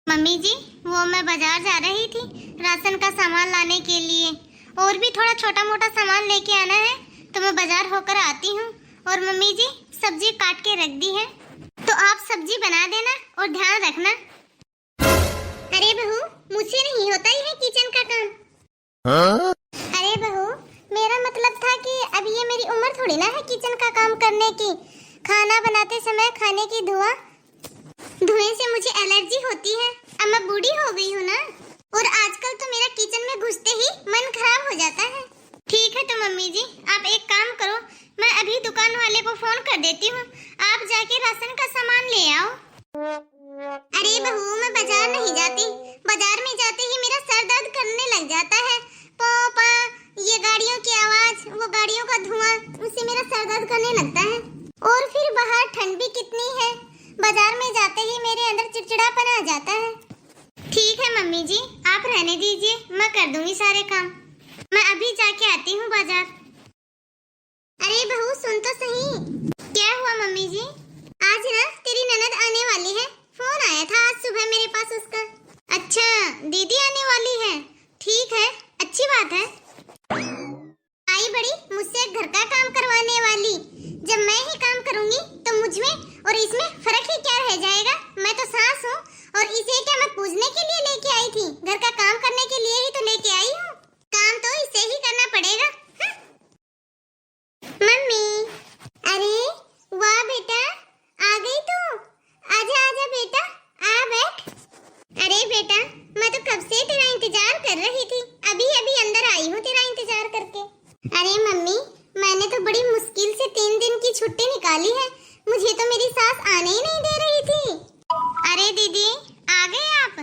Mummy जी, वो मैं बाजार जा रही थी राशन का सामान लाने के लिए। और भी थोड़ा छोटा मोटा सामान लेके आना है, तो मैं बाजार होकर आती हूँ। और मम्मी जी सब्जी काट के रख दी है, तो आप सब्जी बना देना और ध्यान रखना। अरे बहू, मुझसे नहीं होता ही है किचन का काम। हाँ? अरे बहू, मेरा मतलब था कि अब ये मेरी उम्र थोड़ी ना है किचन का काम करने की। खाना बनाते समय खाने की धुएं से मुझे एलर्जी होती है। अब मैं बूढ़ी हो गई हूँ ना, और आजकल तो मेरा किचन में घुसते ही मन खराब हो जाता है। ठीक है तो मम्मी जी, आप एक काम करो, मैं अभी दुकान वाले को फोन कर देती हूँ, आप जाके राशन का सामान ले आओ। अरे बहू, मैं बाजार नहीं जाती। बाजार में जाते ही मेरा सर दर्द करने लग जाता है। पोपा, ये गाड़ियों की आवाज, वो गाड़ियों का धुआं, उससे मेरा सर दर्द करने लगता है। और फिर बाहर ठंड भी कितनी है, बाजार में जाते ही मेरे अंदर चिड़चिड़ापन आ जाता है। ठीक है मम्मी जी, आप रहने दीजिए, मैं कर दूंगी सारे काम। मैं अभी जाके आती हूँ बाजार। अरे बहू सुन तो सही। क्या हुआ मम्मी जी? आज ना तेरी ननद आने वाली है, फोन आया था आज सुबह मेरे पास उसका। अच्छा, दीदी आने वाली है, ठीक है, अच्छी बात है। आई बड़ी मुझसे घर का काम करवाने वाली। जब मैं ही काम करूंगी तो मुझ में और इसमें फर्क ही क्या रह जाएगा। मैं तो सास हूँ, और इसे क्या मैं पूजने के लिए लेके आई थी? घर का काम करने के लिए ही तो लेके आई हूँ। काम तो इसे ही करना पड़ेगा। मम्मी, अरे वाह बेटा, आ गई तू। आजा आजा बेटा, आ बैठ। अरे बेटा, मैं तो कब से तेरा इंतजार कर रही थी, अभी अभी अंदर आई हूँ तेरा इंतजार करके। अरे मम्मी, मैंने तो बड़ी मुश्किल से 3 दिन की छुट्टी निकाली है, मुझे तो मेरी सास आने ही नहीं दे रही थी। अरे दीदी, आ गए आप?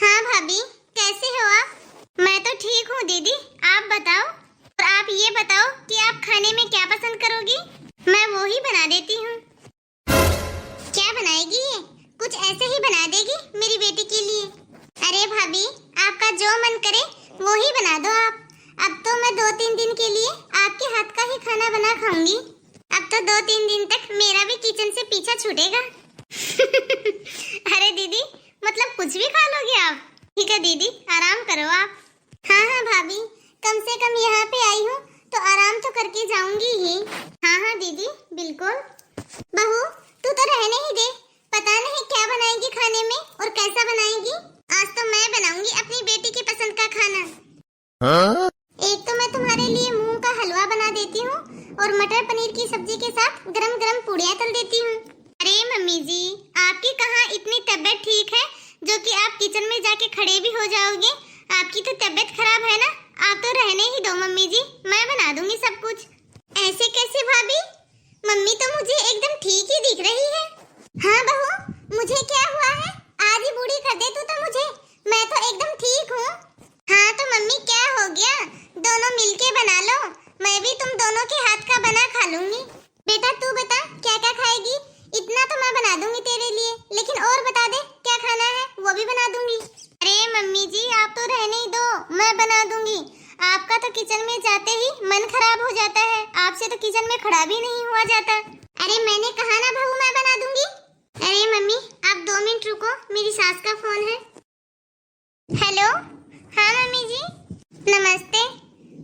हाँ भाभी, कैसे हो आप? मैं तो ठीक हूँ दीदी, आप बताओ। और आप ये बताओ कि आप खाने में क्या पसंद करोगी, मैं वो ही बना देती हूँ। क्या बनाएगी ये? कुछ ऐसे ही बना देगी मेरी बेटी के लिए। अरे भाभी, आपका जो मन करे वो ही बना दो आप। अब तो मैं 2-3 दिन के लिए आपके हाथ का ही खाना बना खाऊंगी। अब तो 2-3 दिन तक मेरा भी किचन से पीछा छूटेगा। अरे दीदी, मतलब कुछ भी खा लोगे आप? ठीक है दीदी, आराम करो आप। हाँ हाँ भाभी, कम से कम यहाँ पे आई हूँ तो आराम तो करके जाऊंगी ही। हाँ हाँ दीदी, बिल्कुल। बहू, तू तो रहने ही दे, पता नहीं क्या बनाएगी खाने में और कैसा बनाएगी। आज तो मैं बनाऊंगी अपनी बेटी की पसंद का खाना। हाँ? एक तो मैं तुम्हारे लिए मूंग का हलवा बना देती हूँ, और मटर पनीर की सब्जी के साथ गरम गरम पूड़ियाँ तल देती हूँ। अरे मम्मी जी, आपकी कहाँ इतनी तबीयत ठीक है जो कि आप किचन में जाके खड़े भी हो जाओगे? आपकी तो तबीयत खराब है ना, आप तो रहने ही दो मम्मी जी, मैं बना दूंगी सब कुछ। ऐसे कैसे भाभी? मम्मी तो मुझे एकदम ठीक ही दिख रही है। हाँ बहू, मुझे क्या हुआ है? आज ही बूढ़ी कर दे तू तो मुझे, मैं तो एकदम ठीक हूँ। हाँ तो मम्मी क्या हो गया, दोनों मिलके बना लो, मैं भी तुम दोनों के हाथ का बना खा लूंगी। बेटा तू बता क्या क्या खाएगी? इतना तो मैं बना दूंगी तेरे लिए, लेकिन और बता दे क्या खाना है, वो भी बना दूंगी। अरे मम्मी जी, आप तो रहने ही दो, मैं बना दूंगी। आपका तो किचन में जाते ही मन खराब हो जाता है, आपसे तो किचन में खड़ा भी नहीं हुआ जाता। अरे मैंने कहा ना बहू, मैं बना दूंगी। अरे मम्मी, आप 2 मिनट रुको, मेरी सास का फोन है। हेलो, हाँ मम्मी जी, नमस्ते।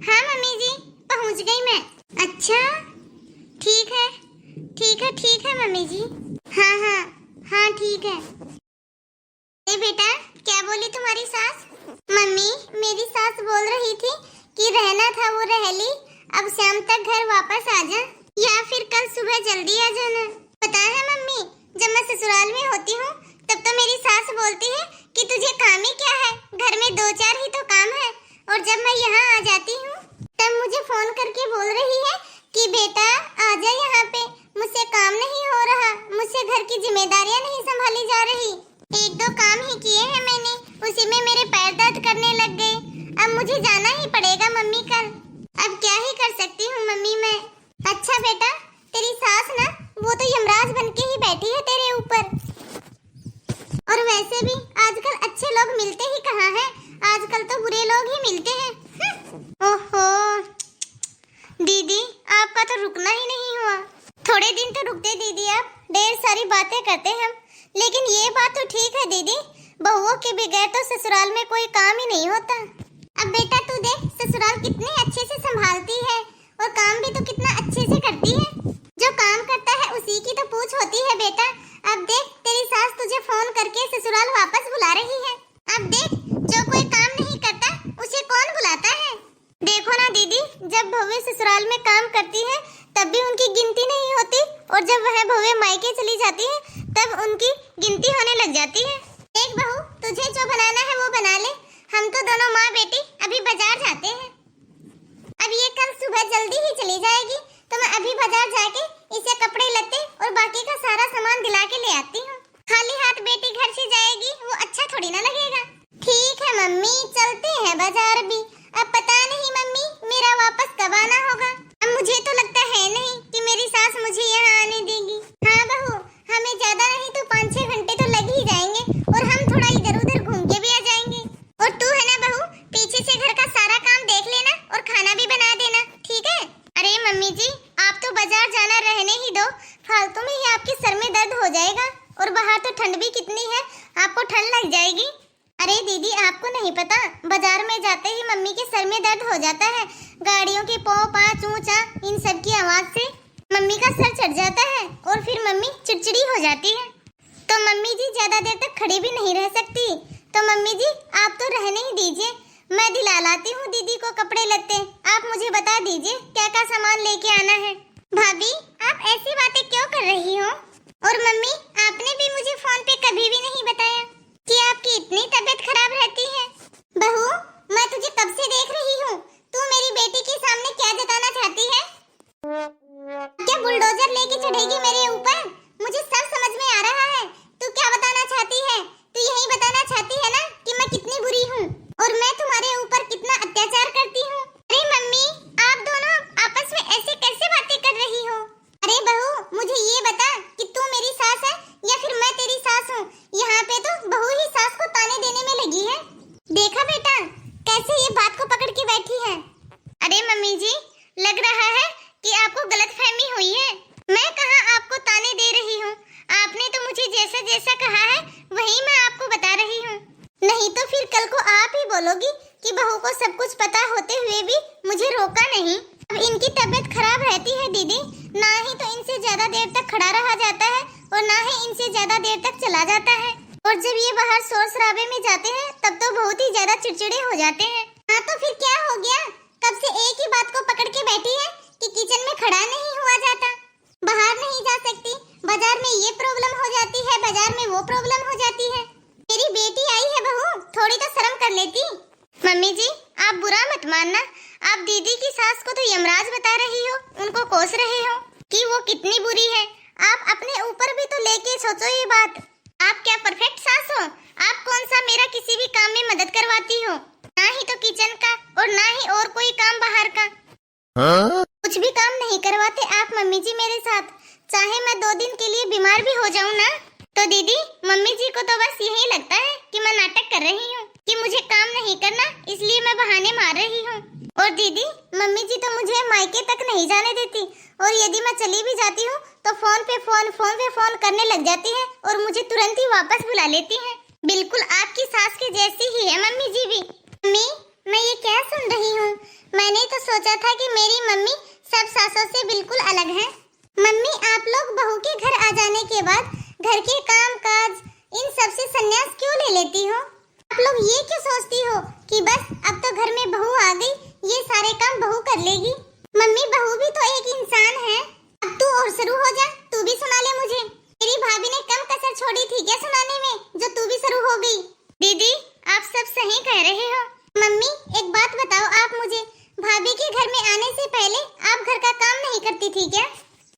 हाँ मम्मी जी, पहुंच गई मैं। अच्छा, ठीक है ठीक है ठीक है मम्मी जी। हाँ हाँ हाँ ठीक है। ए बेटा, क्या बोली तुम्हारी सास? मम्मी, मेरी सास बोल रही थी कि रहना था वो रह ली, अब शाम तक घर वापस आ जा, या फिर कल सुबह जल्दी आ जाना। पता है मम्मी, जब मैं ससुराल में होती हूँ तब तो मेरी सास बोलती है कि तुझे काम ही क्या है, घर में 2-4 ही तो काम है। और जब मैं यहाँ आ जाती हूँ तब मुझे फोन करके बोल रही है कि बेटा आजा यहाँ पे, मुझसे काम नहीं हो रहा, मुझसे घर की जिम्मेदारियाँ नहीं संभाली जा रही। 1-2 काम ही किए हैं मैंने, उसी में मेरे पैर दर्द करने लग गए। अब मुझे जाना ही पड़ेगा मम्मी कल, अब क्या ही कर सकती हूँ मम्मी मैं। अच्छा बेटा, तेरी सास ना वो तो यमराज बनके ही बैठी है तेरे ऊपर। और वैसे भी आजकल अच्छे लोग मिलते ही कहाँ हैं, आजकल तो बुरे लोग ही मिलते हैं। ओहो दीदी, आपका तो रुकना ही नहीं हुआ। थोड़े दिन तो रुकते दीदी, आप ढेर सारी बातें करते हम, लेकिन ये बात तो ठीक है दीदी बहुओं के बगैर तो ससुराल में कोई काम ही नहीं होता। अब बेटा तू देख ससुराल कितने अच्छे से संभालती है और काम भी तो कितना अच्छे से करती है। जो काम करता है उसी की तो पूछ होती है बेटा। अब देख तेरी सास तुझे फोन करके ससुराल वापस बुला रही है। अब देख जो कोई काम नहीं करता उसे कौन बुलाता है। देखो ना दीदी, जब भव्य ससुराल में काम करती है तब भी उनकी गिनती नहीं होती और जब वह भव्य मायके चली जाती है तब उनकी गिनती होने लग जाती है। एक बहू तुझे जो बनाना है वो बना ले, हम तो दोनों माँ बेटी अभी बाजार जाते हैं। अब ये कल सुबह जल्दी ही चली जाएगी तो मैं अभी बाजार जाके इसे कपड़े लत्ते और बाकी का सारा सामान दिला के ले आती हूँ। खाली हाथ बेटी घर से जाएगी वो अच्छा थोड़ी ना लगेगा। ठीक है मम्मी, चलते हैं बाजार भी। अब पता नहीं मम्मी मेरा वापस कब आना होगा। अब मुझे तो लगता है नहीं कि मेरी सास मुझे यहाँ आने देगी। हाँ बहू, हमें ज्यादा नहीं तो 5-6 घंटे तो लग ही जाएंगे और हम थोड़ा इधर उधर घूम के भी आ जाएंगे। और तू है ना बहू, पीछे से घर का सारा काम देख लेना और खाना भी बना देना, ठीक है? अरे मम्मी जी, आप तो बाजार जाना रहने ही दो, फालतू में ही आपके सर में दर्द हो जाएगा और बाहर तो ठंड भी कितनी है, आपको ठंड लग जाएगी। अरे दीदी आपको नहीं पता, बाजार में जाते ही मम्मी के सर में दर्द हो जाता है। गाड़ियों के पौ पा चूचा इन सब की आवाज से मम्मी का सर चढ़ जाता है और फिर मम्मी चिड़चिड़ी हो जाती है। तो मम्मी जी ज्यादा देर तक खड़ी भी नहीं रह सकती। तो मम्मी जी आप तो रहने ही दीजिए, मैं दिला लाती हूँ दीदी को कपड़े लत्ते। आप मुझे बता दीजिए क्या क्या सामान लेके आना है। भाभी आप ऐसी बातें क्यों कर रही हो? और मम्मी आपने भी मुझे फोन पे कभी भी नहीं बताया कि आपकी इतनी तबीयत खराब रहती है। बहू मैं तुझे कब से देख रही हूँ, तू मेरी बेटी के सामने क्या जताना चाहती है? क्या बुलडोजर लेके चढ़ेगी मेरे ऊपर? मुझे सब समझ में आ रहा है। तू क्या बताना चाहती है? तू यही बताना चाहती है ना कि मैं कितनी बुरी हूँ और मैं तुम्हारे ऊपर कितना अत्याचार करती हूँ। अरे मम्मी आप दोनों आपस में ऐसे कैसे बातें कर रही हो? अरे बहू मुझे ये बता कि तू मेरी सास है या फिर मैं तेरी सास हूँ? यहाँ पे तो बहू ही सास को ताने देने में लगी है। देखा बेटा कैसे ये बात को पकड़ के बैठी है। अरे मम्मी जी लग रहा है कि आपको गलतफहमी हुई है। मैं कहाँ आपको ताने दे रही हूँ, आपने तो मुझे जैसा जैसा कहा है वही मैं आपको बता रही हूँ। नहीं तो फिर कल को आप ही बोलोगी कि बहू को सब कुछ पता होते हुए भी मुझे रोका नहीं। अब इनकी तबीयत खराब रहती है दीदी, ना ही तो इनसे ज्यादा देर तक खड़ा रहा जाता है और ना ही इनसे ज्यादा देर तक चला जाता है। और जब ये बाहर शोर शराबे में जाते हैं तब तो बहुत ही ज्यादा चिड़चिड़े हो जाते हैं। हाँ तो फिर क्या हो गया, कब से एक ही बात को पकड़ के बैठी है कि किचन में खड़ा नहीं हुआ जाता, बाहर नहीं जा सकती, बाजार में ये प्रॉब्लम हो जाती है, बाजार में वो प्रॉब्लम हो जाती है। मेरी बेटी आई है बहू, थोड़ी तो शर्म कर लेती। मम्मी जी आप बुरा मत मानना, आप दीदी की सास को तो यमराज बता रही हो, उनको कोस रहे हो कि वो कितनी बुरी है। आप अपने ऊपर भी तो लेके सोचो ये बात। आप क्या परफेक्ट सास हो? आप कौन सा मेरा किसी भी काम में मदद करवाती हो? ना ही तो किचन का और ना ही और कोई काम बाहर का। कुछ भी काम नहीं करवाते आप मम्मी जी मेरे साथ। चाहे मैं 2 दिन के लिए बीमार भी हो जाऊँ ना तो दीदी मम्मी जी को तो बस यही लगता है कि मैं नाटक कर रही हूँ कि मुझे काम नहीं करना, इसलिए मैं बहाने मार रही हूँ। और दीदी मम्मी जी तो मुझे मायके तक नहीं जाने देती और यदि मैं चली भी जाती हूँ तो फोन पे फोन करने लग जाती है और मुझे तुरंत ही वापस बुला लेती है। बिल्कुल आपकी सास के जैसी ही है मम्मी जी भी। मम्मी मैं ये क्या सुन रही हूँ, मैंने तो सोचा था कि मेरी मम्मी सब सासों से बिल्कुल अलग है। मम्मी आप लोग बहू के घर आ जाने के बाद घर के काम काज इन सब से संन्यास क्यों ले लेती हो? आप लोग ये क्यों सोचती हो कि बस अब तो घर में बहू आ गई, ये सारे काम बहू कर लेगी? मम्मी बहू भी तो एक इंसान है। अब तू और शुरू हो जा, तू भी सुना ले मुझे। मेरी भाभी ने कम कसर छोड़ी थी क्या सुनाने में, जो तू भी शुरू हो गई? दीदी आप सब सही कह रहे हो। मम्मी एक बात बताओ आप मुझे, भाभी के घर में आने से पहले आप घर का काम नहीं करती थी क्या?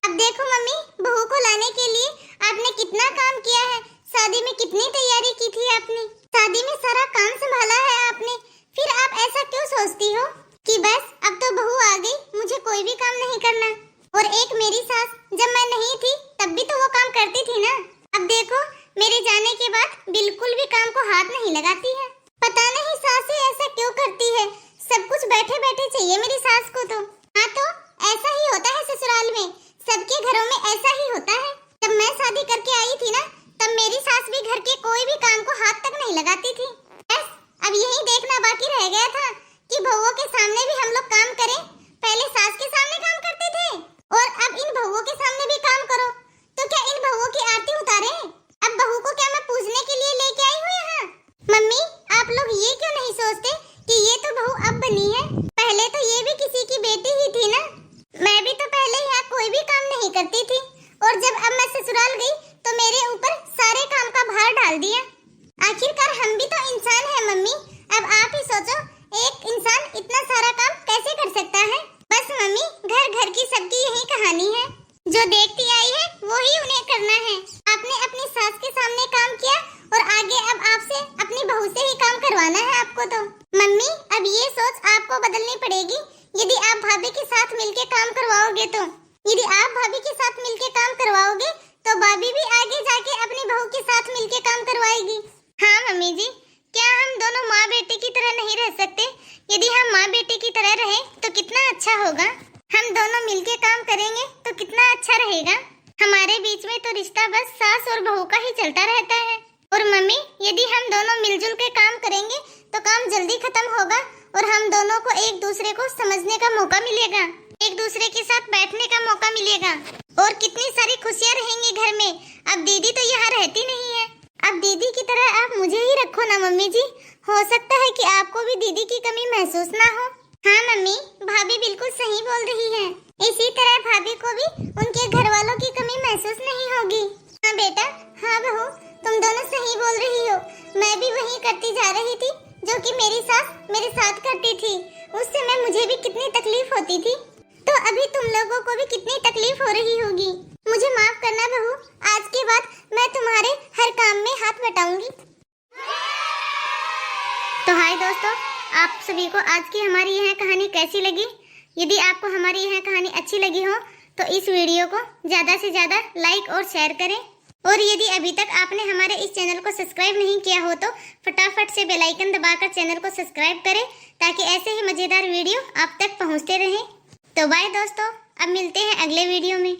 अब देखो मम्मी बहू को लाने के लिए आपने कितना काम किया है, शादी में कितनी तैयारी की थी आपने, शादी में सारा काम संभाला है आपने, फिर आप ऐसा क्यों सोचती हो कि बस अब तो बहू आ गई, मुझे कोई भी काम नहीं करना? और एक मेरी सास जब मैं नहीं थी तब भी तो वो काम करती थी ना। अब देखो मेरे जाने के बाद बिल्कुल भी काम को हाथ नहीं लगाती है। पता नहीं सासें ऐसा क्यों करती है, सब कुछ बैठे बैठे चाहिए मेरी सास को तो। हाँ तो ऐसा ही होता है ससुराल में, सबके घरों में ऐसा ही होता है। जब मैं शादी करके आई थी ना तब मेरी सास भी घर के कोई भी काम को हाथ तक नहीं नहीं लगाती थी। बस अब यही देखना बाकी रह गया था कि बहुओं के सामने भी हम लोग काम करें। पहले सास के सामने काम करते थे और अब इन बहुओं के सामने भी काम करो। तो क्या इन बहुओं की आरती उतारे? अब बहू को क्या मैं पूजने के लिए लेके आई हूँ यहाँ? मम्मी, आप लोग ये क्यों नहीं सोचते कि ये तो बहू अब बनी है, पहले तो ये भी किसी की बेटी ही थी ना। मैं भी तो पहले यहाँ कोई भी काम नहीं करती थी और जब अब मैं ससुराल गई तो मेरे ऊपर सारे काम का भार डाल दिया। आखिरकार हम भी तो इंसान हैं मम्मी। अब आप ही सोचो, एक इंसान इतना सारा काम कैसे कर सकता है? बस मम्मी, घर घर की सबकी यही कहानी है। जो देखती आई है वो ही उन्हें करना है। आपने अपनी सास के सामने काम किया और आगे अब आपसे अपनी बहू से ही काम करवाना है आपको। तो मम्मी, अब ये सोच आपको बदलनी पड़ेगी। यदि आप भाभी के साथ मिलके काम करवाओगे तो यदि आप भाभी के साथ मिलके काम करवाओगे तो भाभी भी आगे जाके अपनी बहू के साथ मिलके काम करवाएगी। हाँ मम्मी जी, क्या हम दोनों माँ बेटे की तरह नहीं रह सकते? यदि हम माँ बेटे की तरह रहें तो कितना अच्छा होगा। हम दोनों मिलके काम करेंगे तो कितना अच्छा रहेगा। हमारे बीच में तो रिश्ता बस सास और बहू का ही चलता रहता है। और मम्मी, यदि हम दोनों मिलजुल के काम करेंगे तो काम जल्दी खत्म होगा और हम दोनों को एक दूसरे को समझने का मौका मिलेगा, एक दूसरे के साथ बैठने का मौका मिलेगा और कितनी सारी खुशियाँ रहेंगी घर में। अब दीदी तो यहाँ रहती नहीं है, अब दीदी की तरह आप मुझे ही रखो ना मम्मी जी। हो सकता है कि आपको भी दीदी की कमी महसूस ना हो। हाँ मम्मी, भाभी बिल्कुल सही बोल रही है। इसी तरह भाभी को भी उनके घर वालों की कमी महसूस नहीं होगी। हाँ बेटा, हाँ बहू, तुम दोनों सही बोल रही हो। मैं भी वही करती जा रही थी जो कि मेरी सास मेरे साथ करती थी। उस समय मुझे भी कितनी तकलीफ होती थी, तो अभी तुम लोगों को भी कितनी तकलीफ हो रही होगी। मुझे माफ करना बहू, आज के बाद मैं तुम्हारे हर काम में हाथ बटाऊंगी। तो हाय दोस्तों, आप सभी को आज की हमारी यह कहानी कैसी लगी? यदि आपको हमारी यह कहानी अच्छी लगी हो तो इस वीडियो को ज़्यादा से ज़्यादा लाइक और शेयर करें। और यदि अभी तक आपने हमारे इस चैनल को सब्सक्राइब नहीं किया हो तो फटाफट से बेल आइकन दबाकर चैनल को सब्सक्राइब करें ताकि ऐसे ही मज़ेदार वीडियो आप तक पहुंचते रहें। तो बाय दोस्तों, अब मिलते हैं अगले वीडियो में।